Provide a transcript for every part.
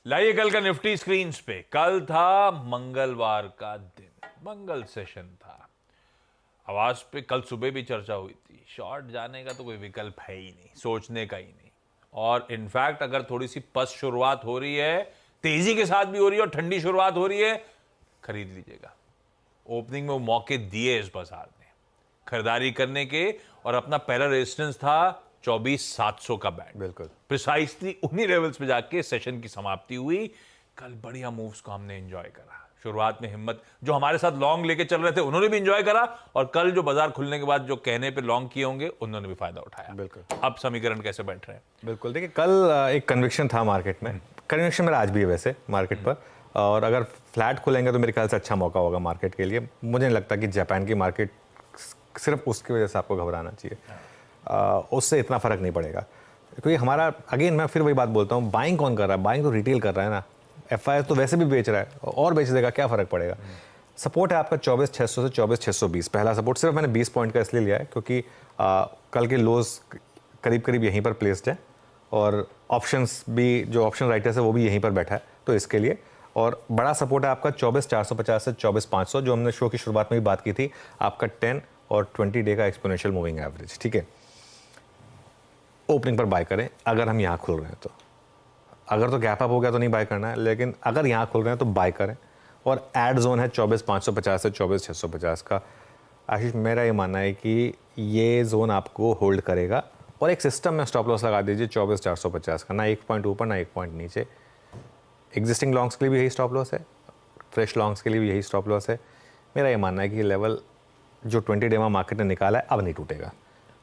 लाइए कल का निफ्टी स्क्रीन पे। कल था मंगलवार का दिन, मंगल सेशन था। आवाज पे कल सुबह भी चर्चा हुई थी, शॉर्ट जाने का तो कोई विकल्प है ही नहीं, सोचने का ही नहीं। और इनफैक्ट अगर थोड़ी सी पस्त शुरुआत हो रही है, तेजी के साथ भी हो रही है और ठंडी शुरुआत हो रही है, खरीद लीजिएगा। ओपनिंग में वो मौके दिए इस बाजार ने खरीदारी करने के, और अपना पहला रेजिस्टेंस था 24,700 का बैंड। बिल्कुल प्रिसाइसली उन्हीं लेवल्स पे जाके सेशन की समाप्ति हुई। कल बढ़िया मूव्स को हमने एंजॉय करा। शुरुआत में हिम्मत, जो हमारे साथ लॉन्ग लेके चल रहे थे उन्होंने भी एंजॉय करा, और कल जो बाजार खुलने के बाद जो कहने पे लॉन्ग किए होंगे उन्होंने भी फायदा उठाया। बिल्कुल। अब समीकरण कैसे बैठ रहे हैं? बिल्कुल, देखिए कल एक कन्विक्शन था मार्केट में, कन्विक्शन मेरा आज भी है वैसे मार्केट पर, और अगर फ्लैट खुलेंगे तो मेरे ख्याल से अच्छा मौका होगा मार्केट के लिए। मुझे नहीं लगता कि जापान की मार्केट सिर्फ उसकी वजह से आपको घबराना चाहिए, उससे इतना फर्क नहीं पड़ेगा, क्योंकि हमारा अगेन मैं फिर वही बात बोलता हूँ, बाइंग कौन कर रहा है? बाइंग तो रिटेल कर रहा है ना। एफआईआई तो वैसे भी बेच रहा है और बेच देगा, क्या फ़र्क पड़ेगा। सपोर्ट है आपका 24,600 से 24,620, पहला सपोर्ट। सिर्फ मैंने 20 पॉइंट का इसलिए लिया है क्योंकि कल के लोज करीब करीब यहीं पर प्लेस्ड है, और ऑप्शंस भी, जो ऑप्शन राइटर्स है वो भी यहीं पर बैठा है, तो इसके लिए। और बड़ा सपोर्ट है आपका 24,450 से 24,500, जो हमने शो की शुरुआत में भी बात की थी, आपका 10 और 20 डे का एक्सपोनेंशियल मूविंग एवरेज। ठीक है, ओपनिंग पर बाय करें अगर हम यहाँ खुल रहे हैं तो। अगर तो गैप अप हो गया तो नहीं बाय करना है, लेकिन अगर यहाँ खुल रहे हैं तो बाय करें। और एड जोन है 24,550 से 24,650 का। आशीष, मेरा ये मानना है कि ये जोन आपको होल्ड करेगा, और एक सिस्टम में स्टॉप लॉस लगा दीजिए 24,450 का, ना 1 पॉइंट ऊपर ना 1 पॉइंट नीचे। एग्जिस्टिंग लॉन्ग्स के लिए भी यही स्टॉप लॉस है, फ्रेश लॉन्ग्स के लिए भी यही स्टॉप लॉस है। मेरा ये मानना है कि ये लेवल जो 20 डे में मार्केट ने निकाला है अब नहीं टूटेगा।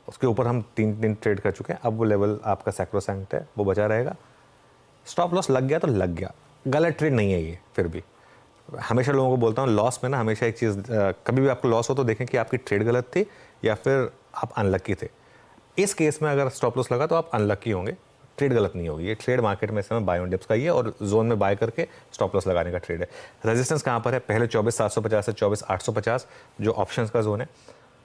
उसके ऊपर हम 3 दिन ट्रेड कर चुके हैं, अब वो लेवल आपका सैक्रोसैंक्ट है, वो बचा रहेगा। स्टॉप लॉस लग गया तो लग गया, गलत ट्रेड नहीं है ये। फिर भी हमेशा लोगों को बोलता हूँ, लॉस में ना हमेशा एक चीज़, कभी भी आपको लॉस हो तो देखें कि आपकी ट्रेड गलत थी या फिर आप अनलक्की थे। इस केस में अगर स्टॉप लॉस लगा तो आप अनलक्की होंगे, ट्रेड गलत नहीं होगी। ये ट्रेड मार्केट में समय बाय ऑन डिप्स का ही है, और जोन में बाय करके स्टॉप लॉस लगाने का ट्रेड है। रेजिस्टेंस कहाँ पर है? पहले 24,750 से 24,850 जो ऑप्शंस का जोन है।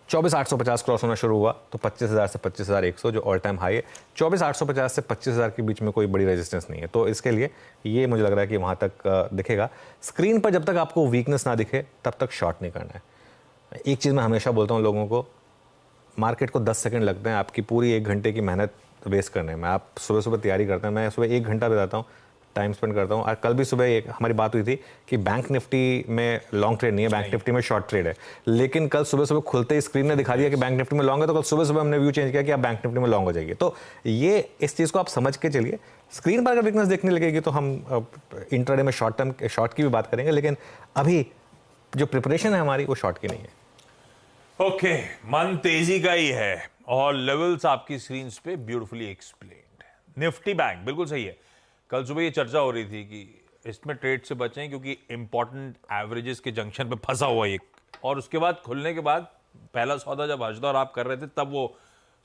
24,850 क्रॉस होना शुरू हुआ तो 25,000 से 25,100 जो ऑल टाइम हाई है। 24,850 से 25,000 के बीच में कोई बड़ी रेजिस्टेंस नहीं है, तो इसके लिए ये मुझे लग रहा है कि वहाँ तक दिखेगा। स्क्रीन पर जब तक आपको वीकनेस ना दिखे तब तक शॉर्ट नहीं करना है। एक चीज़ मैं हमेशा बोलता हूँ लोगों को, मार्केट को 10 सेकंड लगते हैं आपकी पूरी 1 घंटे की मेहनत वेस्ट करने में। आप सुबह सुबह तैयारी करते हैं, मैं सुबह 1 घंटा बिताता हूँ, टाइम स्पेंड करता हूँ। और कल भी सुबह एक हमारी बात हुई थी कि बैंक निफ्टी में लॉन्ग ट्रेड नहीं है, बैंक निफ्टी में शॉर्ट ट्रेड है। लेकिन कल सुबह सुबह खुलते ही स्क्रीन ने दिखा दिया कि बैंक निफ्टी में लॉन्ग है, तो कल सुबह सुबह हमने व्यू चेंज किया कि आप बैंक निफ्टी में लॉन्ग हो जाइए। तो ये इस चीज़ को आप समझ के चलिए। स्क्रीन पर अगर वीकनेस देखने लगेगी तो हम इंट्राडे में शॉर्ट टर्म शॉर्ट की भी बात करेंगे, लेकिन अभी जो प्रिपरेशन है हमारी वो शॉर्ट की नहीं है। ओके, मन तेजी का ही है, और लेवल्स आपकी स्क्रीन पे ब्यूटीफुली एक्सप्लेन्ड। निफ्टी बैंक बिल्कुल सही है। कल सुबह ये चर्चा हो रही थी कि इसमें ट्रेड से बचें क्योंकि इंपॉर्टेंट एवरेजेस के जंक्शन पे फंसा हुआ एक, और उसके बाद खुलने के बाद पहला सौदा जब हर्षद और आप कर रहे थे तब वो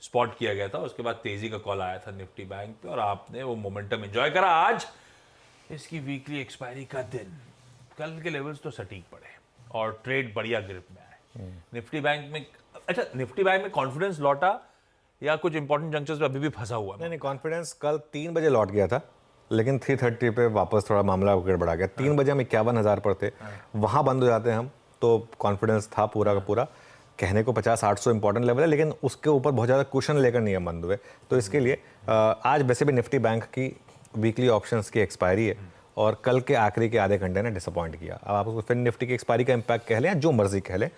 स्पॉट किया गया था। उसके बाद तेजी का कॉल आया था निफ्टी बैंक पे, और आपने वो मोमेंटम एंजॉय करा। आज इसकी वीकली एक्सपायरी का दिन, कल के लेवल्स तो सटीक पड़े और ट्रेड बढ़िया ग्रिप में आए। निफ्टी बैंक में, अच्छा निफ्टी बैंक में कॉन्फिडेंस लौटा या कुछ इंपॉर्टेंट जंक्शंस पे अभी भी फंसा हुआ? नहीं, कॉन्फिडेंस कल 3 बजे लौट गया था, लेकिन 3:30 पे वापस थोड़ा मामला गड़बड़ा गया। 3 बजे हम 51,000 पर थे, वहाँ बंद हो जाते हैं हम, तो कॉन्फिडेंस था पूरा का पूरा। कहने को 50-800 इंपॉर्टेंट लेवल है, लेकिन उसके ऊपर बहुत ज़्यादा क्वेश्चन लेकर नहीं हम बंद हुए। तो इसके लिए आज वैसे भी निफ्टी बैंक की वीकली ऑप्शंस की एक्सपायरी है, और कल के आखिरी के आधे घंटे ने डिसअपॉइंट किया। अब आप उसको फिर निफ्टी की एक्सपायरी का इम्पैक्ट कह लें, जो मर्जी कह लें,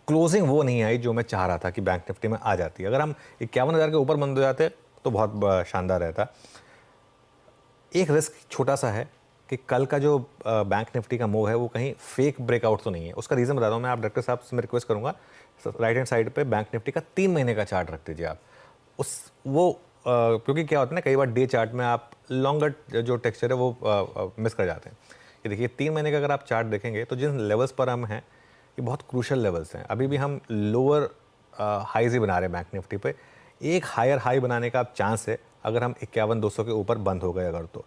क्लोजिंग वो नहीं आई जो मैं चाह रहा था कि बैंक निफ्टी में आ जाती। अगर हम 51,000 के ऊपर बंद हो जाते तो बहुत शानदार रहता। एक रिस्क छोटा सा है कि कल का जो बैंक निफ्टी का मूव है वो कहीं फेक ब्रेकआउट तो नहीं है। उसका रीज़न बताता हूँ मैं, आप डायरेक्टर साहब से मैं रिक्वेस्ट करूँगा, राइट हैंड साइड पे बैंक निफ्टी का 3 महीने का चार्ट रख दीजिए आप। क्योंकि क्या होता है ना, कई बार डे चार्ट में आप लॉन्गर जो टेक्सचर है वो मिस कर जाते हैं। ये देखिए 3 महीने का अगर आप चार्ट देखेंगे तो जिन लेवल्स पर हम हैं ये बहुत क्रूशल लेवल्स हैं। अभी भी हम लोअर हाईज ही बना रहे हैं बैंक निफ्टी पे। एक हायर हाई बनाने का आप चांस है अगर हम 51,200 के ऊपर बंद हो गए अगर, तो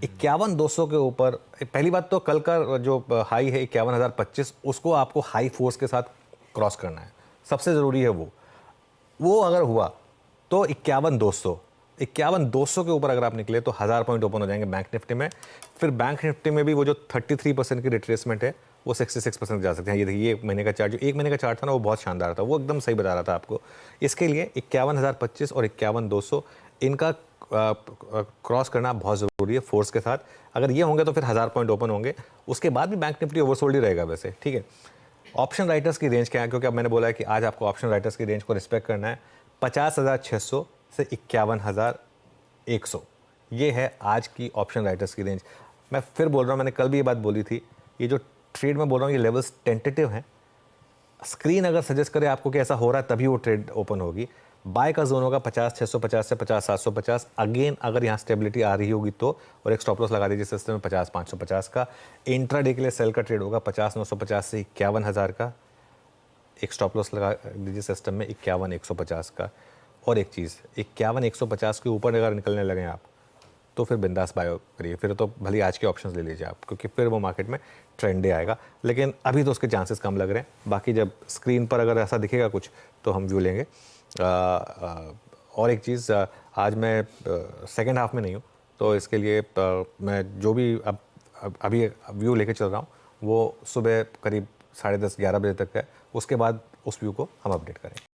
51,200 के ऊपर। पहली बात तो कल का जो हाई है 51,025, उसको आपको हाई फोर्स के साथ क्रॉस करना है, सबसे ज़रूरी है वो अगर हुआ तो 51,200 51,200 के ऊपर अगर आप निकले तो 1000 पॉइंट ओपन हो जाएंगे बैंक निफ्टी में। फिर बैंक निफ्टी में भी वो जो 33% की रिट्रेसमेंट है वो 66% जा सकते हैं। ये देखिए, ये महीने का चार्ट, जो एक महीने का चार्ट था ना, वो बहुत शानदार था, वो एकदम सही बता रहा था आपको। इसके लिए 51,025 और 51,200 इनका क्रॉस करना बहुत ज़रूरी है फोर्स के साथ। अगर ये होंगे तो फिर 1000 पॉइंट ओपन होंगे। उसके बाद भी बैंक निफ्टी ओवरसोल्ड ही रहेगा वैसे, ठीक है। ऑप्शन राइटर्स की रेंज क्या है, क्योंकि अब मैंने बोला है कि आज आपको ऑप्शन राइटर्स की रेंज को रिस्पेक्ट करना है। 50,600 से 51,100 ये है आज की ऑप्शन राइटर्स की रेंज। मैं फिर बोल रहा हूँ, मैंने कल भी ये बात बोली थी, ये जो ट्रेड में बोल रहा हूँ ये लेवल्स टेंटेटिव हैं। स्क्रीन अगर सजेस्ट करे आपको कि ऐसा हो रहा है तभी वो ट्रेड ओपन होगी। बाय का जोन होगा 50,650 से 50,750। अगेन अगर यहाँ स्टेबिलिटी आ रही होगी तो, और एक स्टॉप लॉस लगा दीजिए सिस्टम में 50,550 का। इंट्राडे के लिए सेल का ट्रेड होगा 50,950 से 51,000 का। एक स्टॉप लॉस लगा दीजिए सिस्टम में 51,150 का। और एक चीज़, 51,150 के ऊपर अगर निकलने लगे आप तो फिर बिंदास बाय करिए, फिर तो भले आज के ऑप्शंस ले लीजिए आप, क्योंकि फिर वो मार्केट में ट्रेंड डे आएगा। लेकिन अभी तो उसके चांसेस कम लग रहे हैं। बाकी जब स्क्रीन पर अगर ऐसा दिखेगा कुछ तो हम व्यू लेंगे। और एक चीज़, आज मैं सेकेंड हाफ में नहीं हूँ, तो इसके लिए मैं जो भी अभी व्यू लेके चल रहा हूँ वो सुबह करीब 10:30-11 बजे तक है। उसके बाद उस व्यू को हम अपडेट करेंगे।